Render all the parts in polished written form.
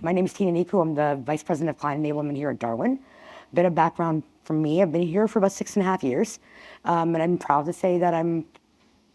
My name is Nikou. I'm the Vice President of Client Enablement here at Darwin. Bit of background from me. I've been here for about 6.5 years. And I'm proud to say that I'm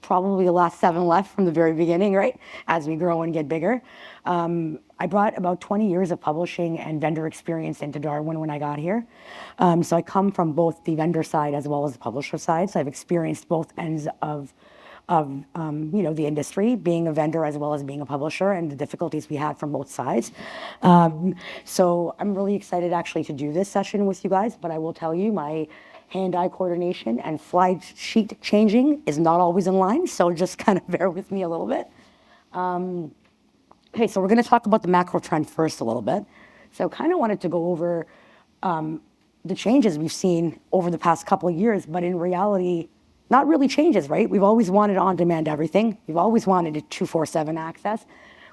probably the last 7 left from the very beginning, right? As we grow and get bigger. I brought about 20 years of publishing and vendor experience into Darwin when I got here. So I come from both the vendor side as well as the publisher side. So I've experienced both ends of the industry, being a vendor as well as being a publisher, and the difficulties we had from both sides. So I'm really excited actually to do this session with you guys, but I will tell you my hand-eye coordination and slide sheet changing is not always in line, so just kind of bear with me a little bit. Okay, so we're going to talk about the macro trend first a little bit. So kind of wanted to go over the changes we've seen over the past couple of years, but in reality, not really changes, right? We've always wanted on-demand everything. We've always wanted a 24/7 access.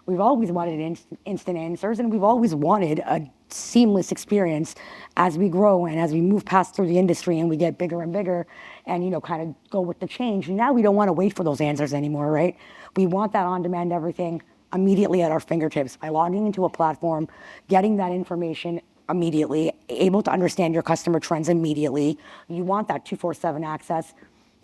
We've always wanted instant answers, and we've always wanted a seamless experience as we grow and as we move past through the industry and we get bigger and bigger and, kind of go with the change. And now we don't want to wait for those answers anymore, right? We want that on-demand everything immediately at our fingertips by logging into a platform, getting that information immediately, able to understand your customer trends immediately. You want that 24/7 access.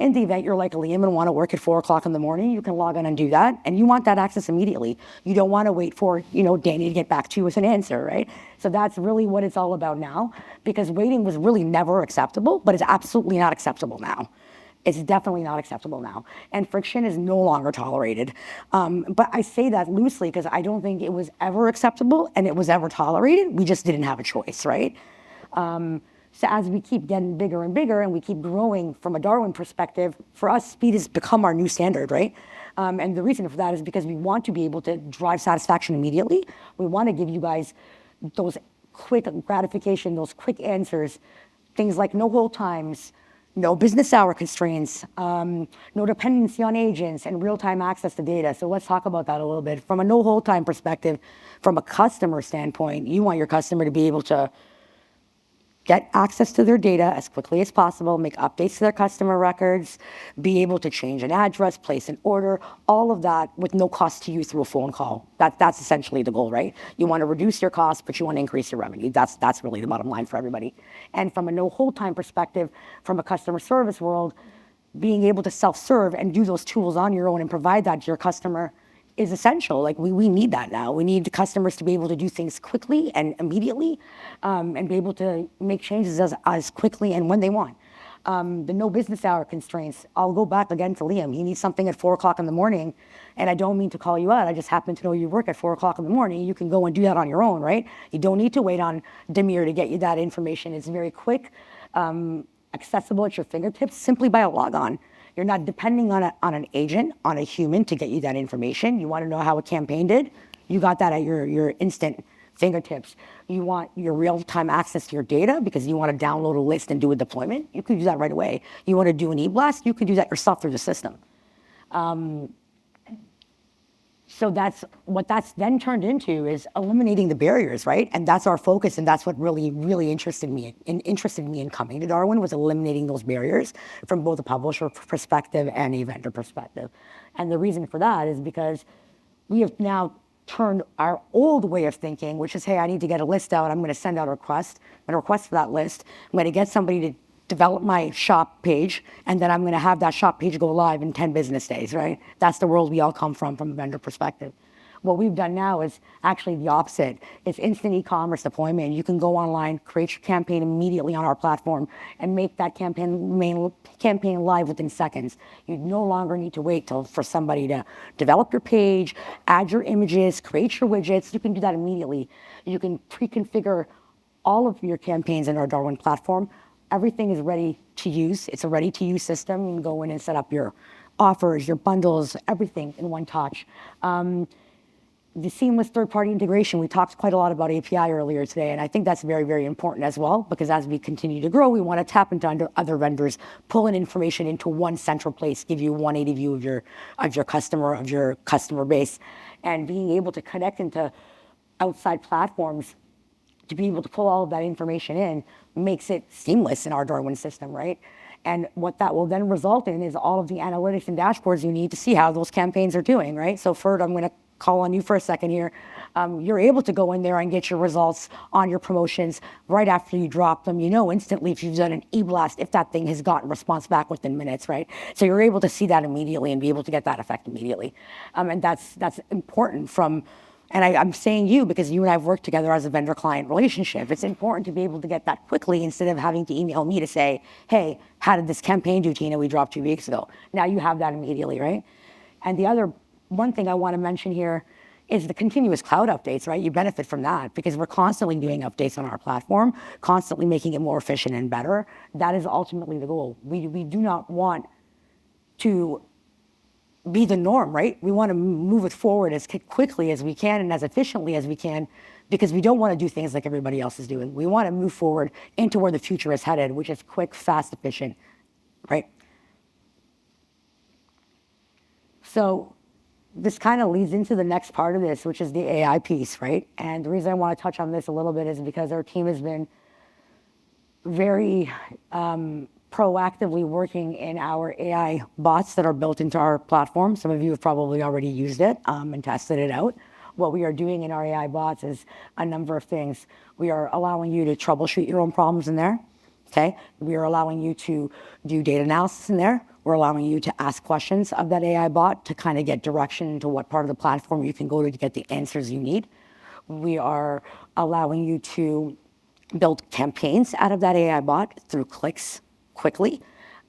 In the event you're like a Liam and want to work at 4 o'clock in the morning, you can log in and do that. And you want that access immediately. You don't want to wait for, Danny to get back to you with an answer, right? So that's really what it's all about now, because waiting was really never acceptable, but it's absolutely not acceptable now. It's definitely not acceptable now. And friction is no longer tolerated. But I say that loosely because I don't think it was ever acceptable and it was ever tolerated. We just didn't have a choice, right? So as we keep getting bigger and bigger and we keep growing from a Darwin perspective, for us, speed has become our new standard, right? And the reason for that is because we want to be able to drive satisfaction immediately. We want to give you guys those quick gratification, those quick answers, things like no hold times, no business hour constraints, no dependency on agents, and real-time access to data. So let's talk about that a little bit. From a no hold time perspective, from a customer standpoint, you want your customer to be able to get access to their data as quickly as possible, make updates to their customer records, be able to change an address, place an order, all of that with no cost to you through a phone call. That's essentially the goal, right? You want to reduce your costs, but you want to increase your revenue. That's really the bottom line for everybody. And from a no hold time perspective, from a customer service world, being able to self-serve and do those tools on your own and provide that to your customer is essential. Like we need that now. We need the customers to be able to do things quickly and immediately, and be able to make changes as quickly and when they want. The no business hour constraints, I'll go back again to Liam. He needs something at 4 o'clock in the morning, and I don't mean to call you out. I just happen to know you work at 4 o'clock in the morning. You can go and do that on your own, right? You don't need to wait on Demir to get you that information. It's very quick, accessible at your fingertips simply by a logon. You're not depending on an agent, on a human to get you that information. You want to know how a campaign did? You got that at your instant fingertips. You want your real-time access to your data because you want to download a list and do a deployment? You can do that right away. You want to do an e-blast? You can do that yourself through the system. So that's then turned into is eliminating the barriers, right? And that's our focus, and that's what really, really interested me in coming to Darwin, was eliminating those barriers from both a publisher perspective and a vendor perspective. And the reason for that is because we have now turned our old way of thinking, which is, hey, I need to get a list out. I'm going to send out a request. I'm going to request for that list. I'm going to get somebody to develop my shop page, and then I'm going to have that shop page go live in 10 business days, right? That's the world we all come from a vendor perspective. What we've done now is actually the opposite. It's instant e-commerce deployment. You can go online, create your campaign immediately on our platform, and make that campaign live within seconds. You no longer need to wait for somebody to develop your page, add your images, create your widgets. You can do that immediately. You can pre-configure all of your campaigns in our Darwin platform. Everything is ready to use. It's a ready-to-use system. You can go in and set up your offers, your bundles, everything in one touch. The seamless third-party integration, we talked quite a lot about API earlier today, and I think that's very, very important as well, because as we continue to grow, we want to tap into other vendors, pull in information into one central place, give you a 180 view of your customer base, and being able to connect into outside platforms to be able to pull all of that information in makes it seamless in our Darwin system, right? And what that will then result in is all of the analytics and dashboards you need to see how those campaigns are doing, right? So first, I'm going to call on you for a second here. You're able to go in there and get your results on your promotions right after you drop them. You know instantly if you've done an e-blast, if that thing has gotten response back within minutes, right? So you're able to see that immediately and be able to get that effect immediately. And that's important and I'm saying you because you and I have worked together as a vendor-client relationship. It's important to be able to get that quickly instead of having to email me to say, hey, how did this campaign do, Tina? We dropped 2 weeks ago. Now you have that immediately, right? And the other one thing I want to mention here is the continuous cloud updates, right? You benefit from that because we're constantly doing updates on our platform, constantly making it more efficient and better. That is ultimately the goal. We do not want to be the norm, right? We want to move it forward as quickly as we can and as efficiently as we can because we don't want to do things like everybody else is doing. We want to move forward into where the future is headed, which is quick, fast, efficient, right? So this kind of leads into the next part of this, which is the AI piece, right? And the reason I want to touch on this a little bit is because our team has been very proactively working in our AI bots that are built into our platform. Some of you have probably already used it and tested it out. What we are doing in our AI bots is a number of things. We are allowing you to troubleshoot your own problems in there. Okay, we are allowing you to do data analysis in there. We're allowing you to ask questions of that AI bot to kind of get direction into what part of the platform you can go to get the answers you need. We are allowing you to build campaigns out of that AI bot through clicks quickly.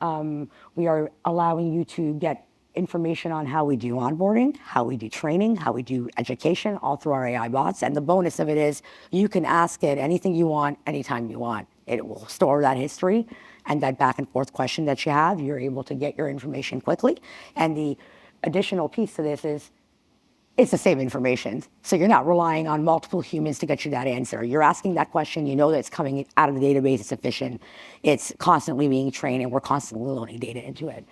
We are allowing you to get information on how we do onboarding, how we do training, how we do education, all through our AI bots. And the bonus of it is you can ask it anything you want, anytime you want. It will store that history and that back and forth question that you have. You're able to get your information quickly. And the additional piece to this is it's the same information. So you're not relying on multiple humans to get you that answer. You're asking that question, you know that it's coming out of the database, it's efficient, it's constantly being trained, and we're constantly loading data into it.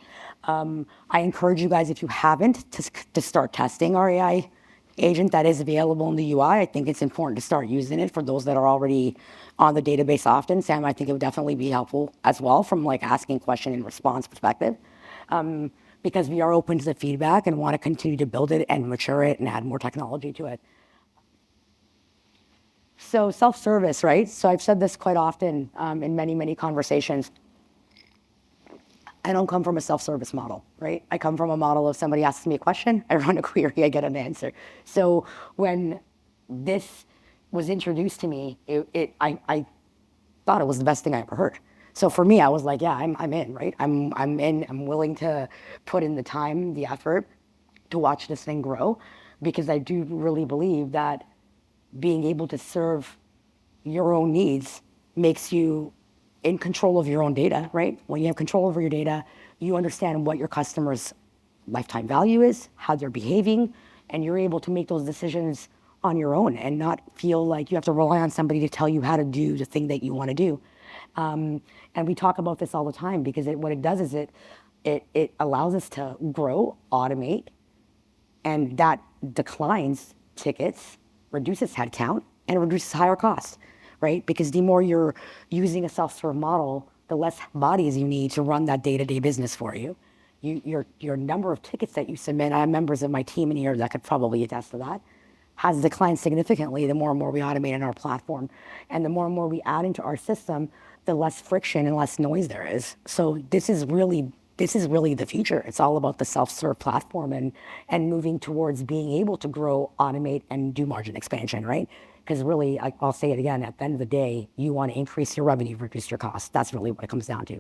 I encourage you guys, if you haven't, to start testing our AI agent that is available in the UI. I think it's important to start using it for those that are already on the database often. Sam, I think it would definitely be helpful as well from like asking question and response perspective. Because we are open to the feedback and want to continue to build it and mature it and add more technology to it. So self-service, right? So I've said this quite often in many, many conversations. I don't come from a self-service model, right? I come from a model of somebody asks me a question, I run a query, I get an answer. So when this was introduced to me, I thought it was the best thing I ever heard. So for me, I was like, yeah, I'm in, right? I'm in, I'm willing to put in the time, the effort to watch this thing grow because I do really believe that being able to serve your own needs makes you in control of your own data, right? When you have control over your data, you understand what your customer's lifetime value is, how they're behaving, and you're able to make those decisions on your own and not feel like you have to rely on somebody to tell you how to do the thing that you want to do. And we talk about this all the time because what it does is it allows us to grow, automate, and that declines tickets, reduces headcount, and reduces higher costs, right? Because the more you're using a self-serve model, the less bodies you need to run that day-to-day business for you. Your number of tickets that you submit, I have members of my team in here that could probably attest to that, has declined significantly the more and more we automate in our platform. And the more and more we add into our system, the less friction and less noise there is. So this is really the future. It's all about the self-serve platform and moving towards being able to grow, automate, and do margin expansion, right? Because really, I'll say it again, at the end of the day, you want to increase your revenue, reduce your costs. That's really what it comes down to.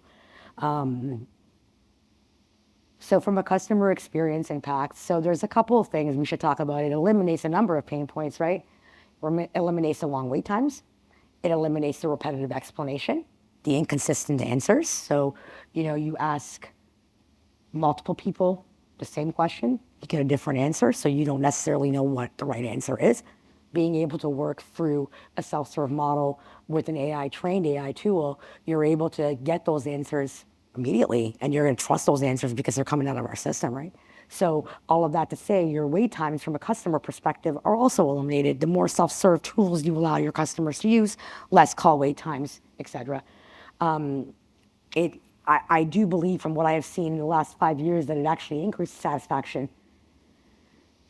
So from a customer experience impact, so there's a couple of things we should talk about. It eliminates a number of pain points, right? It eliminates the long wait times. It eliminates the repetitive explanation, the inconsistent answers. So, you ask multiple people the same question, you get a different answer, so you don't necessarily know what the right answer is. Being able to work through a self-serve model with an trained AI tool, you're able to get those answers immediately, and you're going to trust those answers because they're coming out of our system, right? So all of that to say, your wait times from a customer perspective are also eliminated. The more self-serve tools you allow your customers to use, less call wait times, et cetera. I do believe from what I have seen in the last 5 years that it actually increases satisfaction.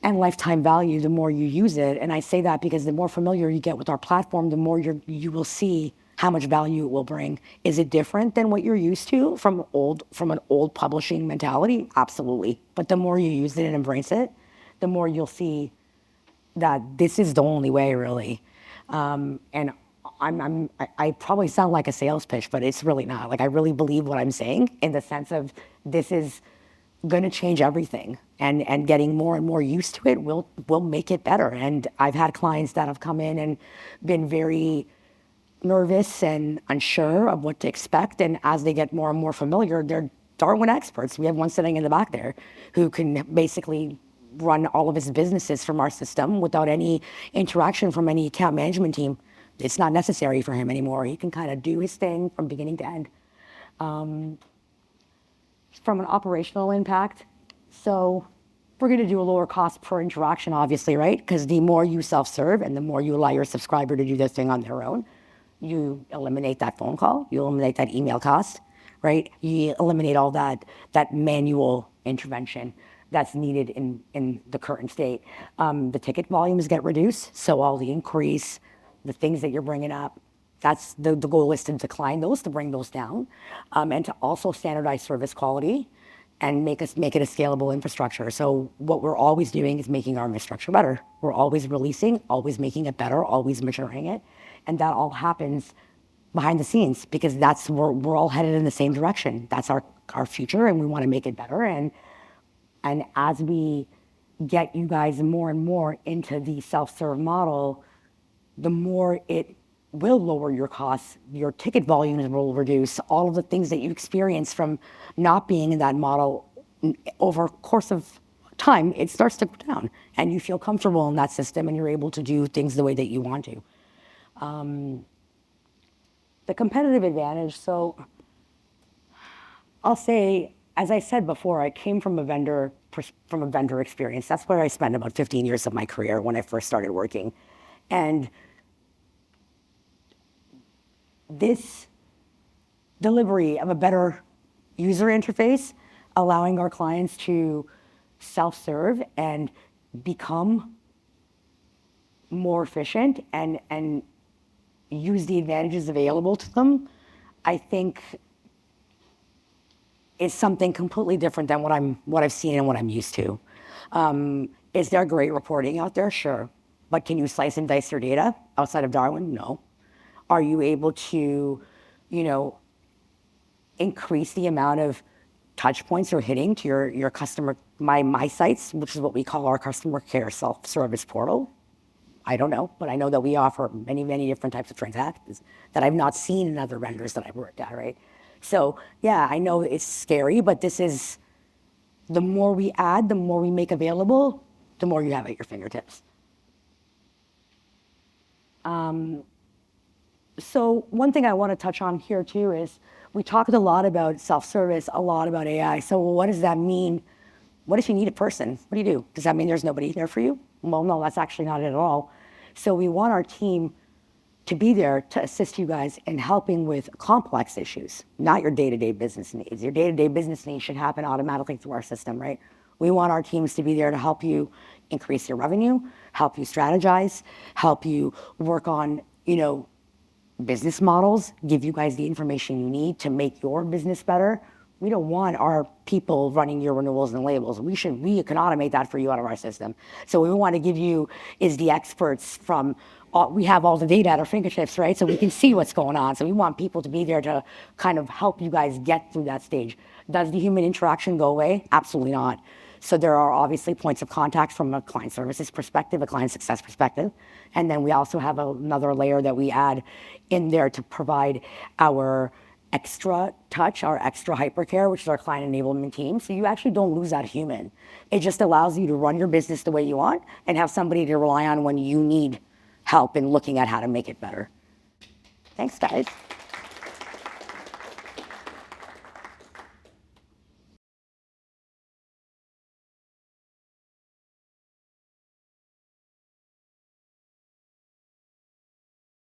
and lifetime value the more you use it. And I say that because the more familiar you get with our platform, the more you will see how much value it will bring. Is it different than what you're used to from an old publishing mentality? Absolutely. But the more you use it and embrace it, the more you'll see that this is the only way, really. And I probably sound like a sales pitch, but it's really not. Like, I really believe what I'm saying, in the sense of this is going to change everything, and getting more and more used to it will make it better. And I've had clients that have come in and been very nervous and unsure of what to expect, and as they get more and more familiar, they're Darwin experts. We have one sitting in the back there who can basically run all of his businesses from our system without any interaction from any account management team. It's not necessary for him anymore. He can kind of do his thing from beginning to end. From an operational impact, so we're going to do a lower cost per interaction, obviously, right? Because the more you self-serve and the more you allow your subscriber to do their thing on their own, you eliminate that phone call, you eliminate that email cost, right? You eliminate all that manual intervention that's needed in the current state. The ticket volumes get reduced, so all the inquiries, the things that you're bringing up, that's the goal is to decline those, to bring those down, and to also standardize service quality and make it a scalable infrastructure. So what we're always doing is making our infrastructure better. We're always releasing, always making it better, always maturing it. And that all happens behind the scenes, because we're all headed in the same direction. That's our future, and we want to make it better. And as we get you guys more and more into the self-serve model, the more it will lower your costs, your ticket volumes will reduce, all of the things that you experience from not being in that model over a course of time, it starts to go down, and you feel comfortable in that system, and you're able to do things the way that you want to. The competitive advantage, so I'll say, as I said before, I came from a vendor experience. That's where I spent about 15 years of my career when I first started working. And this delivery of a better user interface, allowing our clients to self-serve and become more efficient and use the advantages available to them, I think is something completely different than what I've seen and what I'm used to. Is there great reporting out there? Sure. But can you slice and dice your data outside of Darwin? No. Are you able to, increase the amount of touch points you're hitting to your customer, my sites, which is what we call our customer care self-service portal? I don't know, but I know that we offer many, many different types of transactions that I've not seen in other vendors that I've worked at, right? So yeah, I know it's scary, but this is, the more we add, the more we make available, the more you have at your fingertips. So one thing I want to touch on here too is, we talked a lot about self-service, a lot about AI. So what does that mean? What if you need a person? What do? Does that mean there's nobody there for you? Well, no, that's actually not it at all. So we want our team to be there to assist you guys in helping with complex issues, not your day-to-day business needs. Your day-to-day business needs should happen automatically through our system, right? We want our teams to be there to help you increase your revenue, help you strategize, help you work on, business models, give you guys the information you need to make your business better. We don't want our people running your renewals and labels. We can automate that for you out of our system. So what we want to give you is the experts from, we have all the data at our fingertips, right? So we can see what's going on. So we want people to be there to kind of help you guys get through that stage. Does the human interaction go away? Absolutely not. So there are obviously points of contact from a client services perspective, a client success perspective. And then we also have another layer that we add in there to provide our extra touch, our extra hypercare, which is our client enablement team. So you actually don't lose that human. It just allows you to run your business the way you want and have somebody to rely on when you need help in looking at how to make it better. Thanks, guys.